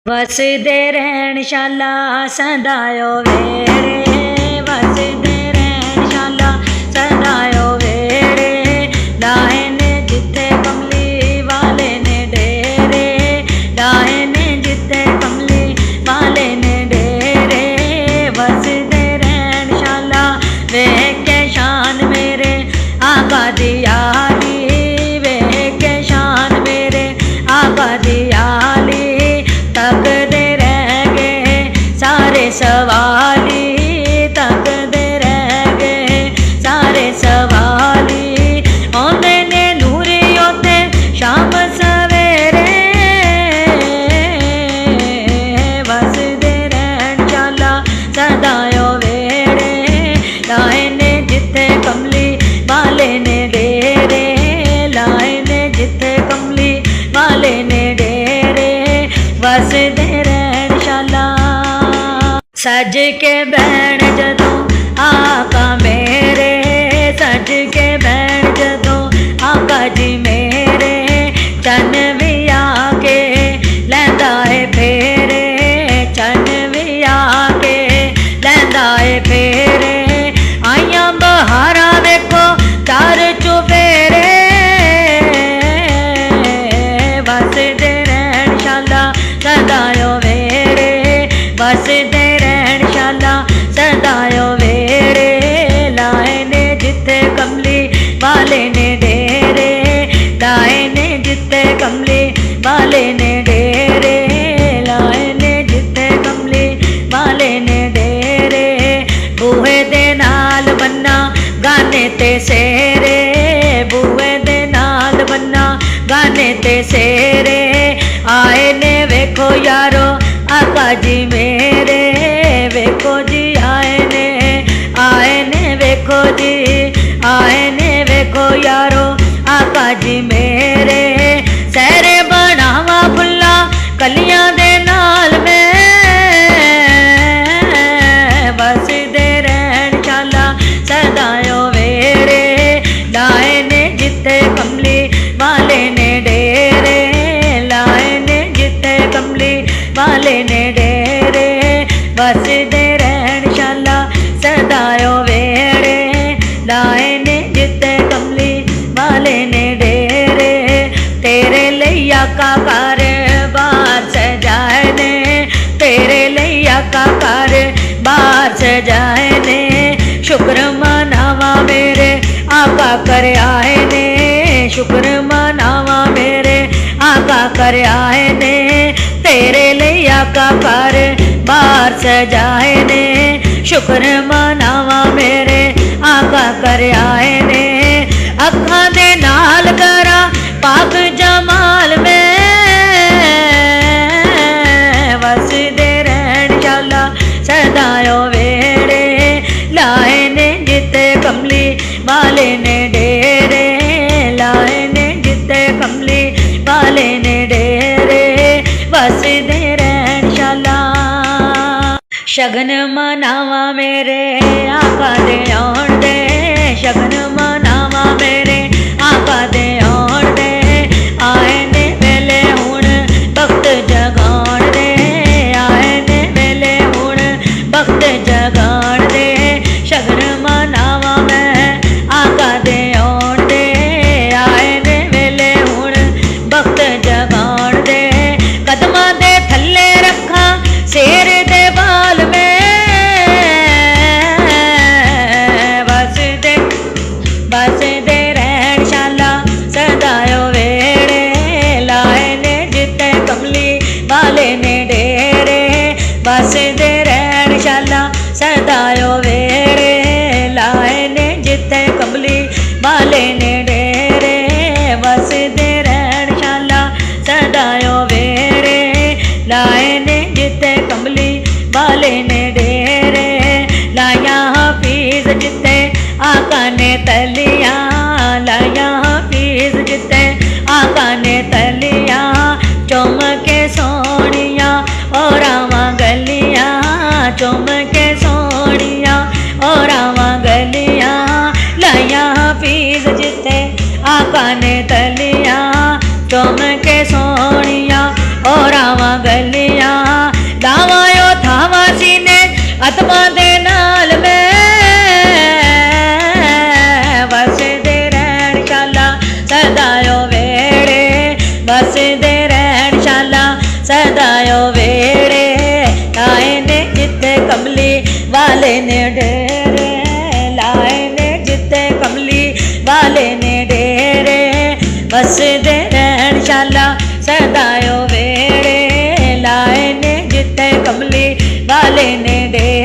वसदे रहन शाला सदायो वेड़े, वसदे रहन शाला सदायो वेड़े। लाए ने जिथे कमली वाले ने डेरे, लाए ने जिथे कमली वाले ने डेरे। वसदे रहन शाला वेख के शान मेरे आका दी आली, वेख के शान मेरे आका दी आली। तकदे रह गए सारे सवाली, तकदे रह गए सारे सवाली। आंदे ने नूरी होते शाम सवेरे, वसदे रहन शाला सदायो वेड़े। लाए ने जिथे कमली वाले ने डेरे, लाए ने जिथे कमली वाले ने डेरे। वसदे रहन शाला सज के बैण जदों आका मेरे, सज के बैण जदों आका जी मेरे। चन भी आके लैंदा है फेरे, चन भी आके लैंदा है फेरे। आइयां बहारां देखो चार चुफेरे, वसदे रहन शाला सदायो वेड़े, वसदे रहन शाला सदायो वेड़े। लाए ने जिथे कमली वाले ने डेरे, लाए ने जिथे कमली वाले ने डेरे, लाए ने जिथे कमली वाले ने डेरे। बूहे दे नाल बन्ना गाने ते सेरे, बूहे दे नाल बन्ना गाने ते सेरे। आए ने वेखो यारो आका जी मेरे, वेखो जी आए ने वेखो जी आए ने वेखो यारो आका जी मेरे। सहरे बनावा फुल्ला कलियां दे नाल में, वसदे रहन शाला सदायो वेड़े। लाए ने जिथे कमली वाले ने डेरे, लाए ने जिथे कमली वाले ने डेरे। वसदे रहन शाला सदायो वेड़े, लाए ने जिथे कमली वाले ने डेरे। तेरे लिया का कार बार सजाए ने, तेरे लिया का कार बार सजाए ने। शुक्र मनावा मेरे आका कर आए ने, शुक्र मनावा मेरे आका कर आए ने। तेरे लिया का कार बार सजाए ने, शुक्र मनावा मेरे आका कर आए ने। अखां दे नाल करा पाक जमाल में, वसदे रहन शाला सदायो वेड़े। लाए ने जिथे कमली वाले ने डेरे, लाए ने जिथे कमली वाले ने डेरे। वसदे रहन शाला शगन मनावा मेरे आका दे आउण दे, शगन मनावा मेरे आका दे आउण दे। आए ने वेले हुण भगत जगाण दे, आए ने वेले हुण भगत जगाण दे। शगन मनावा मैं आका दे आउण दे, आए ने वेले हुण भगत जगाण दे। कदमां दे थल्ले रखा शेर दे बाल में, वसदे रहन शाला सदायो वेड़े। लाए ने जिथे कमली वाले ने डेरे, वसदे रहन शाला सदायो वेड़े। लाए ने जिथे कमली वाले ने डेरे, वसदे रहन शाला सदायो वेड़े। लाए ने जिथे कमली वाले ने डेरे। लाया हाफिज जिथे आका ने तलिया, लाया हाफिज जिथे आका ने तलिया। चुम के सोनिया और आवा गलियां, चुम के सोनिया और आवा गलियां। लाया हाफिज जिथे आका ने तलिया, चुम के सोनिया और आवा गलियां। कमली वाले ने डेरे लाए ने जिते कमली वाले ने डेरे बसदे रहन शाला सदायो वेड़े लाए ने जिते कमली वाले ने डेरे